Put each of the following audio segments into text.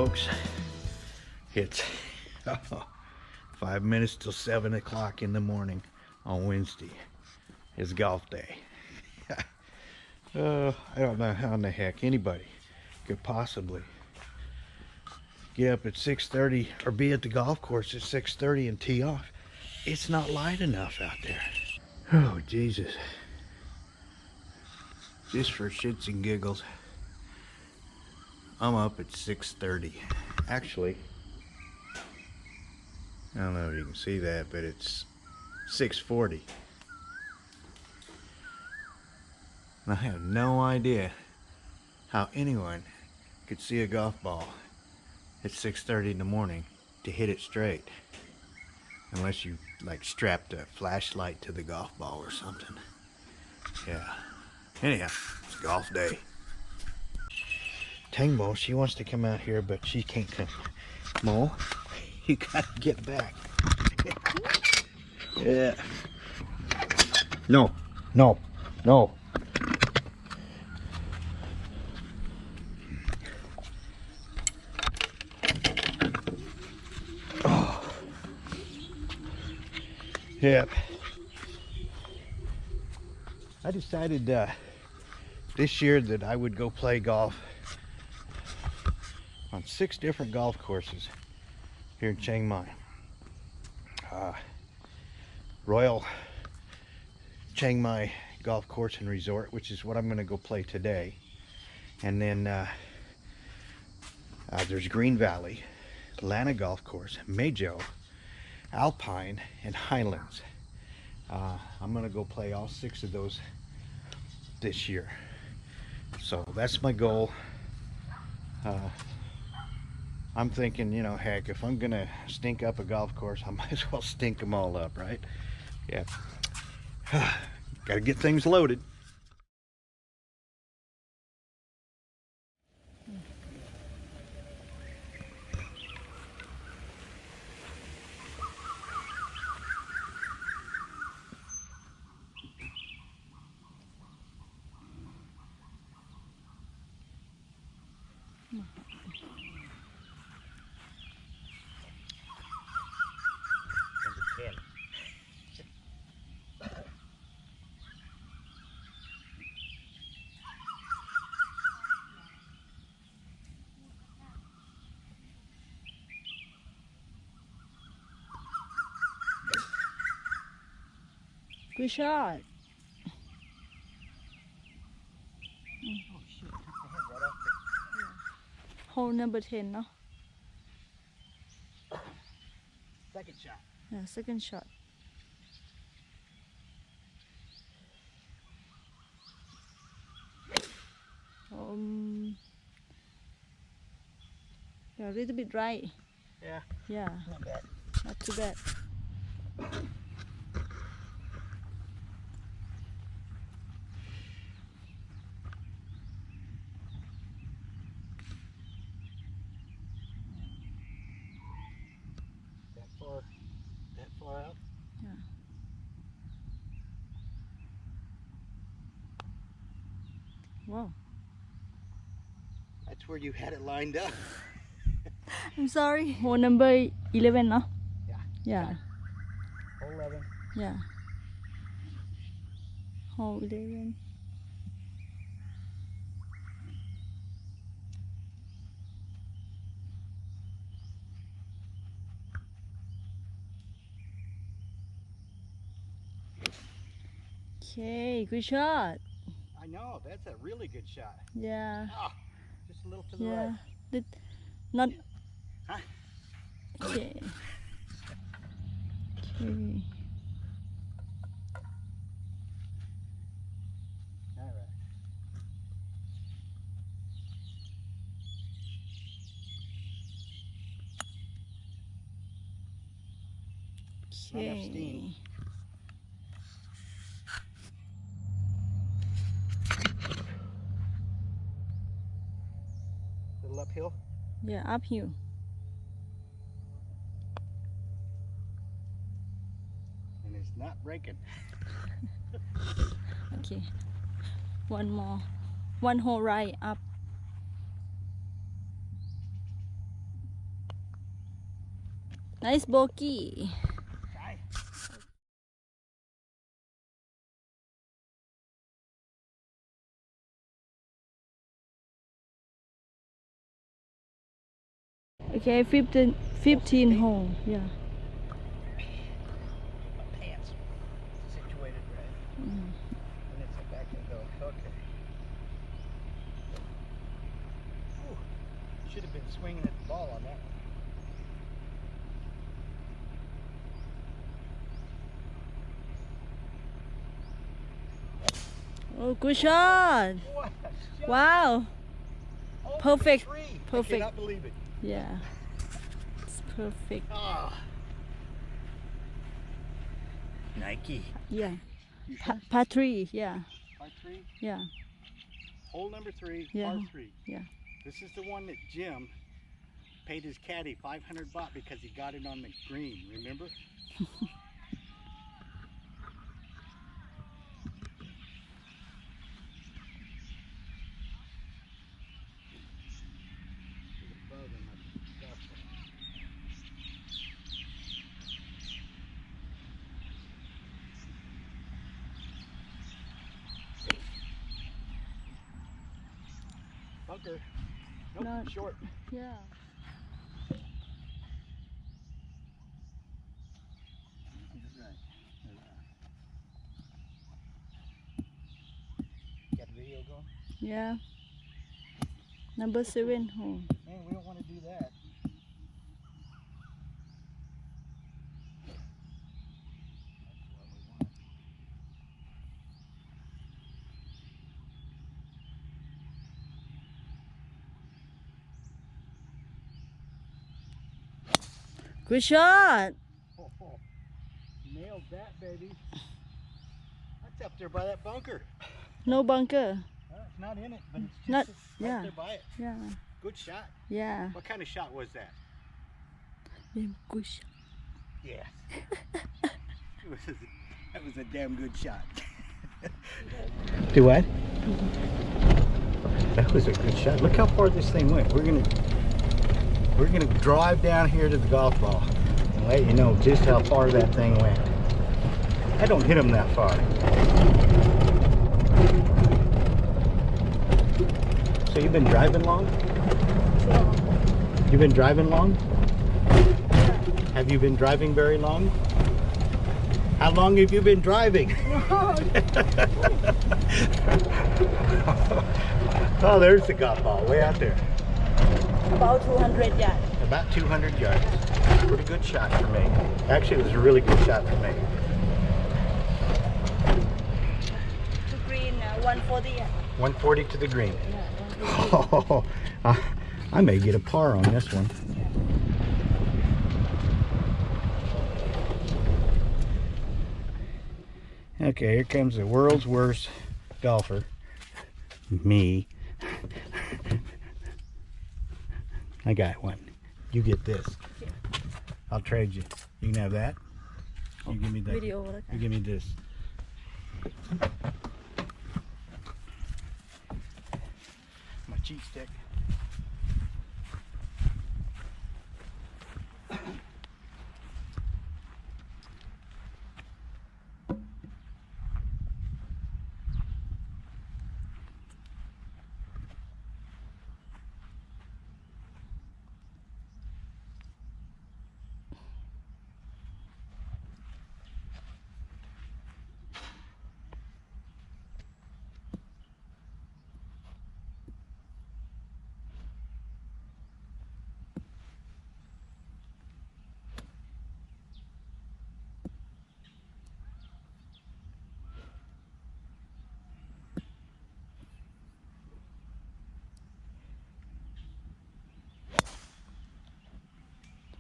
folks. It's 5 minutes till 7 o'clock in the morning on Wednesday. It's golf day. I don't know how in the heck anybody could possibly get up at 6:30 or be at the golf course at 6:30 and tee off. It's not light enough out there. Oh, Jesus. Just for shits and giggles, I'm up at 6:30. Actually, I don't know if you can see that, but it's 6:40. And I have no idea how anyone could see a golf ball at 6:30 in the morning to hit it straight. Unless you like strapped a flashlight to the golf ball or something. Yeah. Anyhow, it's golf day. Tangbo, she wants to come out here, but she can't come. Mo, you gotta get back. Yeah. No, no, no. Oh. Yep. I decided this year that I would go play golf on 6 different golf courses here in Chiang Mai. Royal Chiang Mai Golf Course and Resort, which is what I'm going to go play today. And then there's Green Valley, Lanna Golf Course, Maejo, Alpine, and Highlands. I'm going to go play all 6 of those this year. So that's my goal. I'm thinking, you know, heck, if I'm gonna stink up a golf course, I might as well stink them all up, right? Yeah. Gotta get things loaded. Good shot. Oh shit, I had right off Hole number 10, no? the second shot. Yeah, second shot. Yeah, a little bit dry. Yeah. Yeah, Not bad. not too bad. That far out? Yeah. Wow. That's where you had it lined up. I'm sorry. Hole number 11, no? Yeah. Yeah. Hole 11. Yeah. Hole 11. Okay, good shot. I know, that's a really good shot. Yeah. Oh, just a little to the Yeah. right. Not. Huh? Okay. Okay. All right. Not enough steam. Little uphill. Yeah, uphill. And it's not breaking. Okay. One more. One hole right up. Nice bogey. Try. Okay, 15 hole. Yeah. My pants situated right. And it's back and go. Okay. Ooh, should have been swinging at the ball on that one. Oh, good shot. What a shot. Wow. Over Perfect. the tree. Perfect. I cannot believe it. Yeah. It's perfect. Ah. Nike. Yeah. You sure? Par 3. Yeah. Par 3? Yeah. Hole number 3, Yeah. par 3. Yeah. This is the one that Jim paid his caddy $500 because he got it on the green, remember? Bunker. Nope, Not- short. Yeah. Got the video going? Yeah. Number 7 hole. Man, we don't want to do that. Good shot. Oh, nailed that, baby. That's up there by that bunker. No bunker. It's not in it, but it's just Not- right yeah. there by it. Yeah. Good shot. Yeah. What kind of shot was that? Yeah, good shot. Yes. That was a damn good shot. Do what? That was a good shot. Look how far this thing went. We're gonna drive down here to the golf ball and let you know just how far that thing went. I don't hit them that far. So you've been driving long? You've been driving long? Have you been driving very long? How long have you been driving? Oh, there's the golf ball, way out there. About 200 yards. About 200 yards. Pretty good shot for me. Actually, it was a really good shot for me. To green, 140. 140 to the green. Yeah, 140. Oh, I may get a par on this one. Okay, here comes the world's worst golfer. Me. I got one. You get this. I'll trade you. You can have that. You give me that. Video. You give me this. My cheat stick.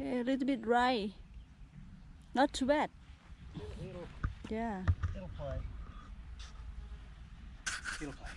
Okay, a little bit dry. Not too bad. It'll Yeah. play. It'll play.